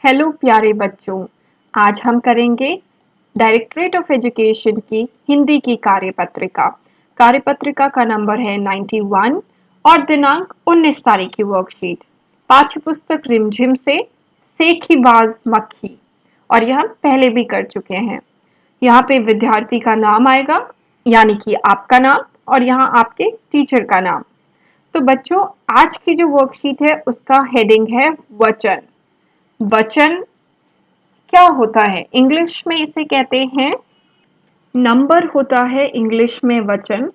Hello प्यारे बच्चों, आज हम करेंगे डायरेक्टरेट ऑफ एजुकेशन की हिंदी की कार्यपत्रिका। कार्यपत्रिका का नंबर है 91 और दिनांक 19 तारीख की वर्कशीट। पाठ्य पुस्तक रिमझिम से सेखीबाज मक्खी, और यह हम पहले भी कर चुके हैं। यहाँ पे विद्यार्थी का नाम आएगा, यानी कि आपका नाम, और यहाँ आपके टीचर का नाम। तो बच्चों, आज की जो वर्कशीट है उसका हेडिंग है वचन। वचन क्या होता है? इंग्लिश में इसे कहते हैं नंबर होता है इंग्लिश में वचन।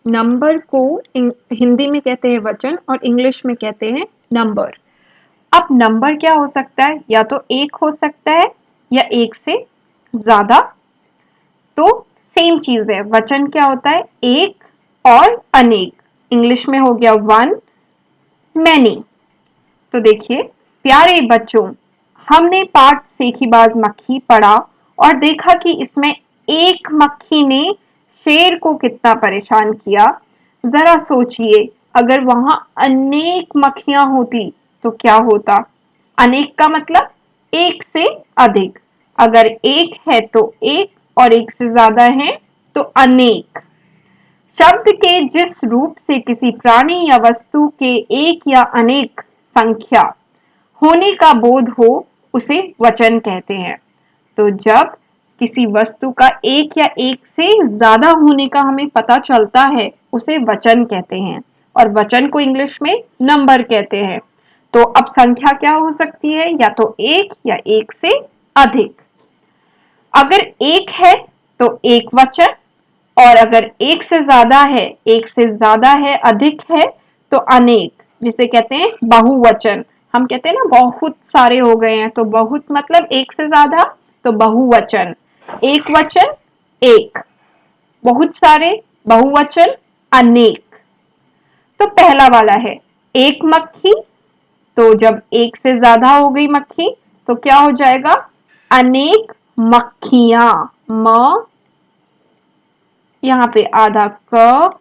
नंबर को हिंदी में कहते हैं वचन और इंग्लिश में कहते हैं नंबर। अब नंबर क्या हो सकता है? या तो एक हो सकता है या एक से ज्यादा। तो सेम चीज है, वचन क्या होता है? एक और अनेक। इंग्लिश में हो गया वन, मैनी। तो देखिए प्यारे बच्चों, हमने पाठ सेखीबाज मक्खी पढ़ा और देखा कि इसमें एक मक्खी ने शेर को कितना परेशान किया। जरा सोचिए, अगर वहां अनेक मक्खियां होती तो क्या होता? अनेक का मतलब एक से अधिक। अगर एक है तो एक, और एक से ज्यादा है तो अनेक। शब्द के जिस रूप से किसी प्राणी या वस्तु के एक या अनेक संख्या होने का बोध हो उसे वचन कहते हैं। तो जब किसी वस्तु का एक या एक से ज्यादा होने का हमें पता चलता है उसे वचन कहते हैं, और वचन को इंग्लिश में नंबर कहते हैं। तो अब संख्या क्या हो सकती है? या तो एक या एक से अधिक। अगर एक है तो एक वचन, और अगर एक से ज्यादा है, एक से ज्यादा है, अधिक है, तो अनेक, जिसे कहते हैं बहुवचन। हम कहते हैं ना बहुत सारे हो गए हैं, तो बहुत मतलब एक से ज्यादा, तो बहुवचन। एक वचन एक, बहुत सारे बहुवचन अनेक। तो पहला वाला है एक मक्खी। तो जब एक से ज्यादा हो गई मक्खी तो क्या हो जाएगा? अनेक मक्खियां। म, यहाँ पे आधा क,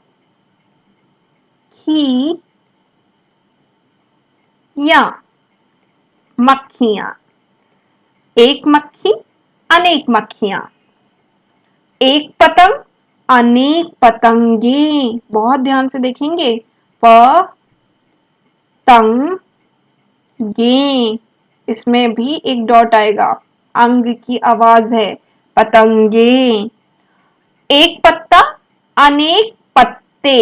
खी, या, मक्खियां। एक मक्खी, अनेक मक्खियां। एक पतंग, अनेक पतंगे। बहुत ध्यान से देखेंगे। प, तंग, गे, इसमें भी एक डॉट आएगा, अंग की आवाज है, पतंगे। एक पत्ता, अनेक पत्ते।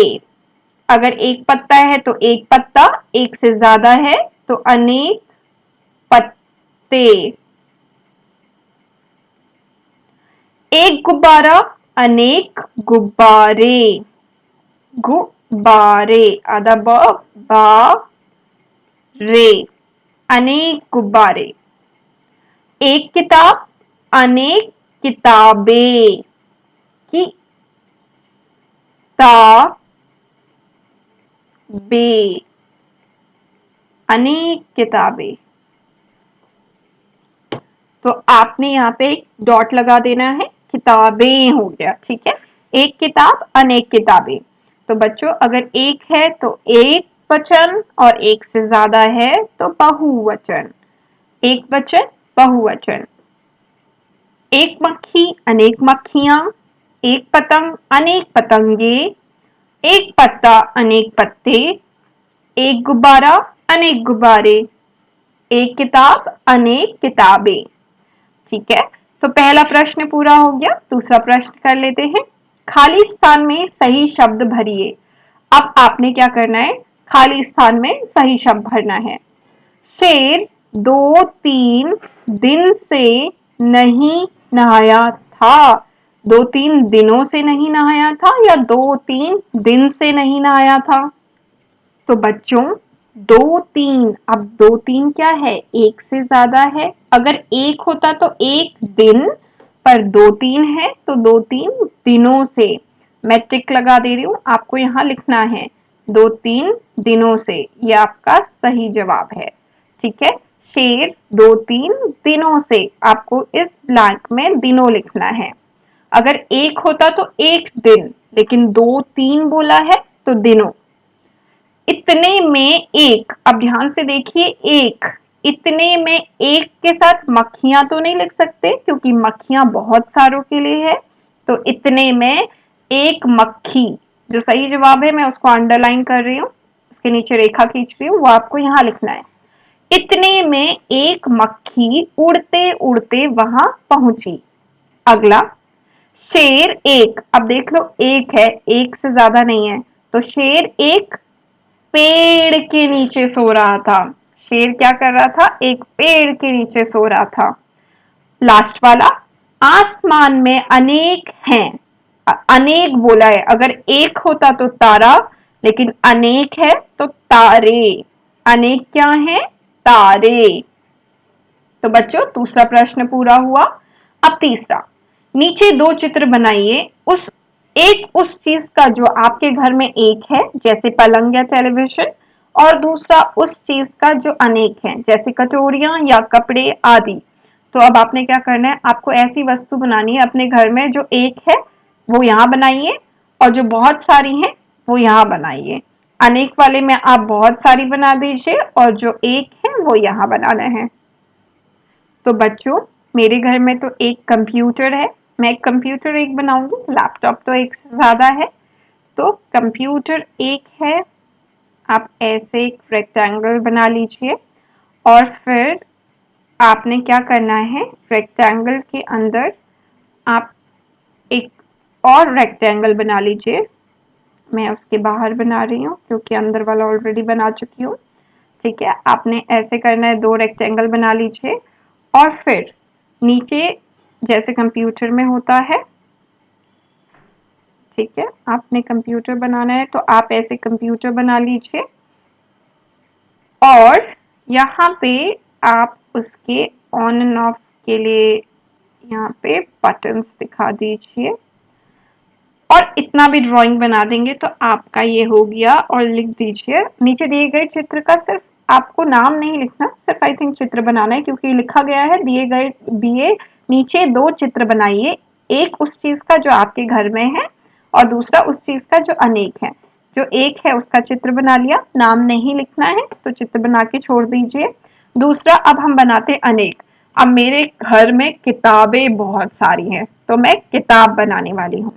अगर एक पत्ता है तो एक पत्ता, एक से ज्यादा है तो अनेक पत्ते। एक गुब्बारा, अनेक गुब्बारे। गुब्बारे, आधा ब, बा, रे, अनेक गुब्बारे। एक किताब, अनेक किताबें। कि, ता, बे, अनेक किताबें। तो आपने यहाँ पे एक डॉट लगा देना है, किताबें हो गया, ठीक है। एक किताब, अनेक किताबें। तो बच्चों, अगर एक है तो एक वचन, और एक से ज्यादा है तो बहुवचन। एक वचन, बहुवचन। एक मक्खी, अनेक मक्खियां। एक पतंग, अनेक पतंगे। एक पत्ता, अनेक पत्ते। एक गुब्बारा, अनेक गुब्बारे। एक किताब, अनेक किताबें। ठीक है, तो पहला प्रश्न पूरा हो गया। दूसरा प्रश्न कर लेते हैं। खाली स्थान में सही शब्द भरिए। अब आपने क्या करना है? खाली स्थान में सही शब्द भरना है। शेर 2-3 दिन से नहीं नहाया था। 2-3 दिनों से नहीं नहाया था या 2-3 दिन से नहीं नहाया था? तो बच्चों, 2-3, अब 2-3 क्या है? एक से ज्यादा है। अगर एक होता तो एक दिन, पर 2-3 है तो 2-3 दिनों से। मैं टिक लगा दे रही हूं, आपको यहां लिखना है 2-3 दिनों से। ये आपका सही जवाब है, ठीक है। शेर 2-3 दिनों से, आपको इस ब्लैंक में दिनों लिखना है। अगर एक होता तो एक दिन, लेकिन 2-3 बोला है तो दिनों। इतने में एक, अब ध्यान से देखिए, एक इतने में एक के साथ मक्खियां तो नहीं लिख सकते क्योंकि मक्खियां बहुत सारों के लिए है। तो इतने में एक मक्खी, जो सही जवाब है मैं उसको अंडरलाइन कर रही हूँ, उसके नीचे रेखा खींच रही हूँ, वो आपको यहाँ लिखना है। इतने में एक मक्खी उड़ते उड़ते वहां पहुंची। अगला, शेर एक, अब देख लो एक है, एक से ज्यादा नहीं है, तो शेर एक पेड़ के नीचे सो रहा था। शेर क्या कर रहा था? एक पेड़ के नीचे सो रहा था। लास्ट वाला, आसमान में अनेक हैं। अनेक बोला है, अगर एक होता तो तारा, लेकिन अनेक है तो तारे। अनेक क्या है? तारे। तो बच्चों दूसरा प्रश्न पूरा हुआ। अब तीसरा, नीचे दो चित्र बनाइए, उस चीज का जो आपके घर में एक है, जैसे पलंग या टेलीविजन, और दूसरा उस चीज का जो अनेक है, जैसे कटोरियां या कपड़े आदि। तो अब आपने क्या करना है, आपको ऐसी वस्तु बनानी है अपने घर में जो एक है वो यहाँ बनाइए, और जो बहुत सारी हैं वो यहाँ बनाइए। अनेक वाले में आप बहुत सारी बना दीजिए और जो एक है वो यहाँ बनाना है। तो बच्चों मेरे घर में तो एक कंप्यूटर है, मैं एक कंप्यूटर एक बनाऊंगी, लैपटॉप तो एक से ज्यादा है। तो कंप्यूटर एक है, आप ऐसे एक रेक्टेंगल बना लीजिए, और फिर आपने क्या करना है, रेक्टेंगल के अंदर आप एक और रेक्टेंगल बना लीजिए। मैं उसके बाहर बना रही हूँ क्योंकि अंदर वाला ऑलरेडी बना चुकी हूँ। ठीक है, आपने ऐसे करना है, दो रेक्टेंगल बना लीजिए, और फिर नीचे जैसे कंप्यूटर में होता है, ठीक है, आपने कंप्यूटर बनाना है तो आप ऐसे कंप्यूटर बना लीजिए, और यहाँ पे आप उसके ऑन एंड ऑफ के लिए यहाँ पे बटन्स दिखा दीजिए, और इतना भी ड्राइंग बना देंगे तो आपका ये हो गया। और लिख दीजिए नीचे दिए गए चित्र का, सिर्फ आपको नाम नहीं लिखना, सिर्फ आई थिंक चित्र बनाना है, क्योंकि लिखा गया है दिए नीचे दो चित्र बनाइए, एक उस चीज का जो आपके घर में है और दूसरा उस चीज का जो अनेक है। जो एक है उसका चित्र बना लिया, नाम नहीं लिखना है तो चित्र बना के छोड़ दीजिए। दूसरा, अब हम बनाते अनेक। अब मेरे घर में किताबें बहुत सारी हैं तो मैं किताब बनाने वाली हूँ।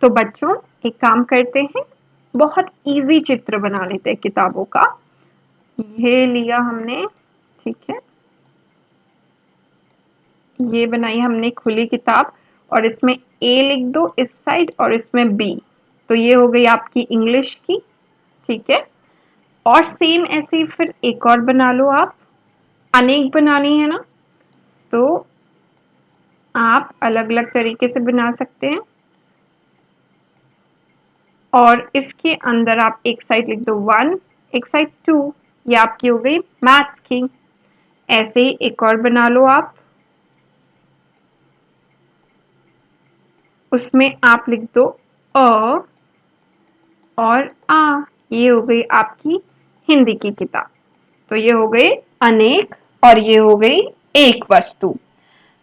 तो बच्चों एक काम करते हैं, बहुत इजी चित्र बना लेते हैं किताबों का। ये लिया हमने, ठीक है, ये बनाई हमने खुली किताब, और इसमें ए लिख दो इस साइड और इसमें बी, तो ये हो गई आपकी इंग्लिश की। ठीक है, और सेम ऐसे ही फिर एक और बना लो आप, अनेक बनानी है ना, तो आप अलग अलग तरीके से बना सकते हैं। और इसके अंदर आप एक साइड लिख दो 1, एक साइड 2, ये आपकी हो गई मैथ्स की। ऐसे ही एक और बना लो आप, उसमें आप लिख दो अ और आ, ये हो गई आपकी हिंदी की किताब। तो ये हो गए अनेक और ये हो गई एक वस्तु।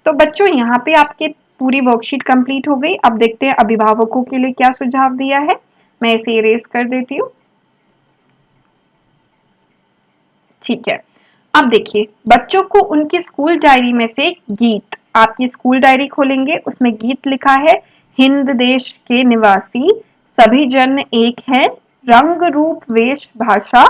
तो बच्चों यहाँ पे आपके पूरी वर्कशीट कंप्लीट हो गई। अब देखते हैं अभिभावकों के लिए क्या सुझाव दिया है। मैं इसे इरेज कर देती हूँ। ठीक है, अब देखिए बच्चों को उनकी स्कूल डायरी में से गीत, आपकी स्कूल डायरी खोलेंगे उसमें गीत लिखा है, हिंद देश के निवासी सभी जन एक है, रंग रूप वेश भाषा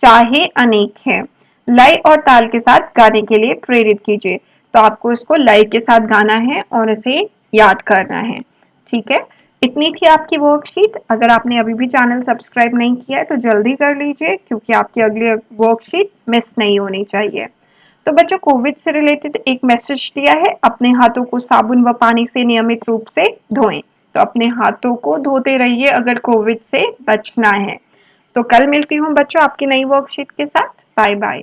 चाहे अनेक है, लय और ताल के साथ गाने के लिए प्रेरित कीजिए। तो आपको इसको लय के साथ गाना है और इसे याद करना है। ठीक है, इतनी थी आपकी वर्कशीट। अगर आपने अभी भी चैनल सब्सक्राइब नहीं किया है तो जल्दी कर लीजिए, क्योंकि आपकी अगली वर्कशीट मिस नहीं होनी चाहिए। तो बच्चों कोविड से रिलेटेड एक मैसेज दिया है, अपने हाथों को साबुन व पानी से नियमित रूप से धोएं। तो अपने हाथों को धोते रहिए अगर कोविड से बचना है। तो कल मिलती हूँ बच्चों आपकी नई वर्कशीट के साथ। Bye bye.